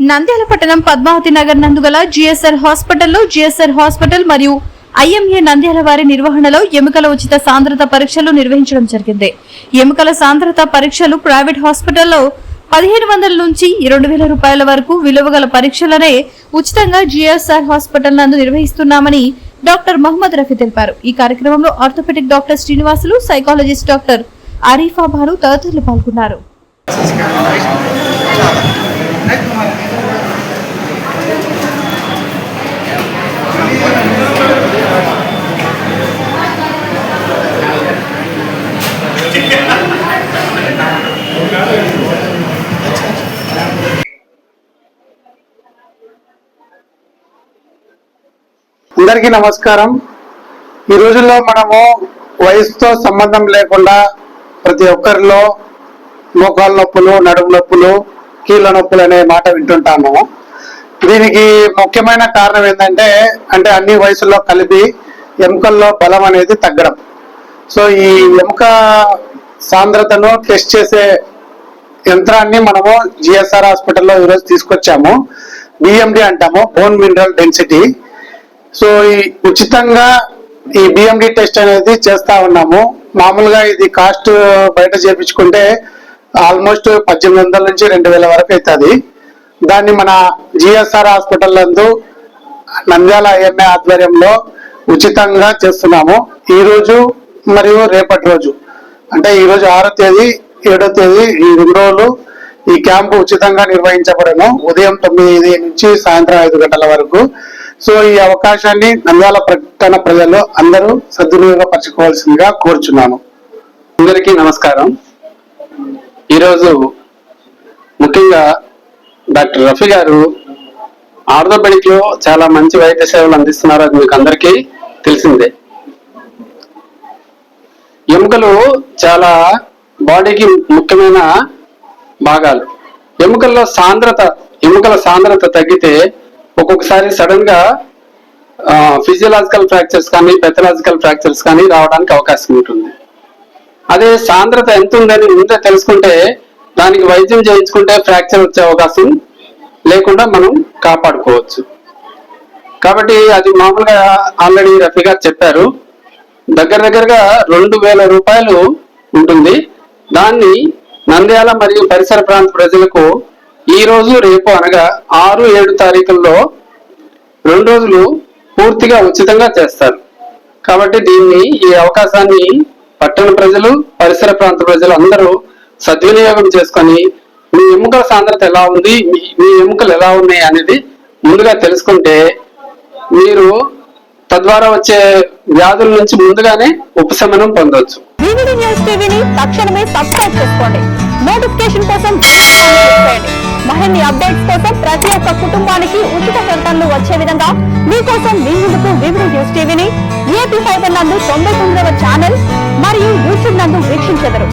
నంద్యాల పట్టణం Padmavati Nagar నందుగల GSR hospital మరియు IMA Nandyal వారి నిర్వహణలో ఎముకల ఉచిత సాంద్రత పరీక్షలు నిర్వహించడం జరిగింది. ఎముకల సాంద్రత పరీక్షలు ప్రైవేట్ హాస్పిటల్లో 1500 నుంచి 2000 రూపాయల వరకు విలువగల పరీక్షలనే ఉచితంగా జిఎస్ఆర్ హాస్పిటల్ నందు నిర్వహిస్తున్నామని డాక్టర్ మహమ్మద్ రఫీ తెలిపారు. ఈ కార్యక్రమంలో orthopaedic doctor Srinivasulu, psychologist doctor Arifa Bhanu తదితరులు పాల్గొన్నారు. అందరికీ నమస్కారం. ఈ రోజుల్లో మనము వయసుతో సంబంధం లేకుండా ప్రతి ఒక్కరిలో మోకాళ్ళ నొప్పులు, నడుము నొప్పులు, కీళ్ళ నొప్పులు అనే మాట వింటుంటాము. దీనికి ముఖ్యమైన కారణం ఏంటంటే అన్ని వయసుల్లో కలిపి ఎముకల్లో బలం అనేది తగ్గడం. సో ఈ ఎముక సాంద్రతను టెస్ట్ చేసే యంత్రాన్ని మనము జిఎస్ఆర్ హాస్పిటల్లో ఈరోజు తీసుకొచ్చాము. బిఎండి అంటాము, బోన్ మినరల్ డెన్సిటీ. సో ఈ ఉచితంగా ఈ బిఎండి టెస్ట్ అనేది చేస్తా ఉన్నాము. మామూలుగా ఇది కాస్ట్ బయట చేయించుకుంటే ఆల్మోస్ట్ 1800 నుంచి 2000 వరకు అవుతుంది. దాన్ని మన జిఎస్ఆర్ హాస్పిటల్ నందు నంద్యాల ఐఎంఏ ఆధ్వర్యంలో ఉచితంగా చేస్తున్నాము. ఈ రోజు మరియు రేపటి రోజు, ఈ రోజు 6వ తేదీ 7వ తేదీ ఈ 2 రోజులు ఈ క్యాంపు ఉచితంగా నిర్వహించబడను. ఉదయం 9 నుంచి సాయంత్రం 5 గంటల వరకు. సో ఈ అవకాశాన్ని నంద్యాల పట్టణ ప్రజలు అందరూ సద్వినియోగపరచుకోవాల్సిందిగా కోరుచున్నాను. అందరికీ నమస్కారం. ఈరోజు ముఖ్యంగా డాక్టర్ రఫీ గారు ఆర్థోపెడిక్ లో చాలా మంచి వైద్య సేవలు అందిస్తున్నారు. అది మీకు అందరికీ తెలిసిందే. ఎముకలు చాలా బాడీకి ముఖ్యమైన భాగాలు. ఎముకల సాంద్రత తగ్గితే ఒక్కొక్కసారి సడన్ గా ఫిజియలాజికల్ ఫ్రాక్చర్స్ కానీ పెథలాజికల్ ఫ్రాక్చర్స్ కానీ రావడానికి అవకాశం ఉంటుంది. అదే సాంద్రత ఎంత ఉందని ముందే తెలుసుకుంటే దానికి వైద్యం చేయించుకుంటే ఫ్రాక్చర్ వచ్చే అవకాశం లేకుండా మనం కాపాడుకోవచ్చు. కాబట్టి అది మామూలుగా ఆల్రెడీ రఫీ గారు చెప్పారు, దగ్గరగా 2000 రూపాయలు ఉంటుంది. దాన్ని నంద్యాల మరియు పరిసర ప్రాంత ప్రజలకు ఈ రోజు రేపు అనగా 6, 7 తారీఖుల్లో 2 రోజులు పూర్తిగా ఉచితంగా చేస్తారు. కాబట్టి ఈ అవకాశాన్ని పట్టణ ప్రజలు, పరిసర ప్రాంత ప్రజలు అందరూ సద్వినియోగం చేసుకొని మీ ఎముకల సాంద్రత ఎలా ఉంది, మీ ఎముకలు ఎలా ఉన్నాయి అనేది ముందుగా తెలుసుకుంటే మీరు తద్వారా వచ్చే వ్యాధుల నుంచి ముందుగానే ఉపశమనం పొందవచ్చు. వివిడి న్యూస్ టీవీని తక్షణమే సబ్స్క్రైబ్ చేసుకోండి. నోటిఫికేషన్ కోసం మరిన్ని అప్డేట్స్ కోసం ప్రతి ఒక్క కుటుంబానికి ఉచిత ప్రకటనలు వచ్చే విధంగా మీకోసం మీ ముందుకు వివిడి న్యూస్ టీవీని ఏపీ ఫైబర్ నందు 99వ ఛానల్ మరియు యూట్యూబ్ నందు వీక్షించెదరు.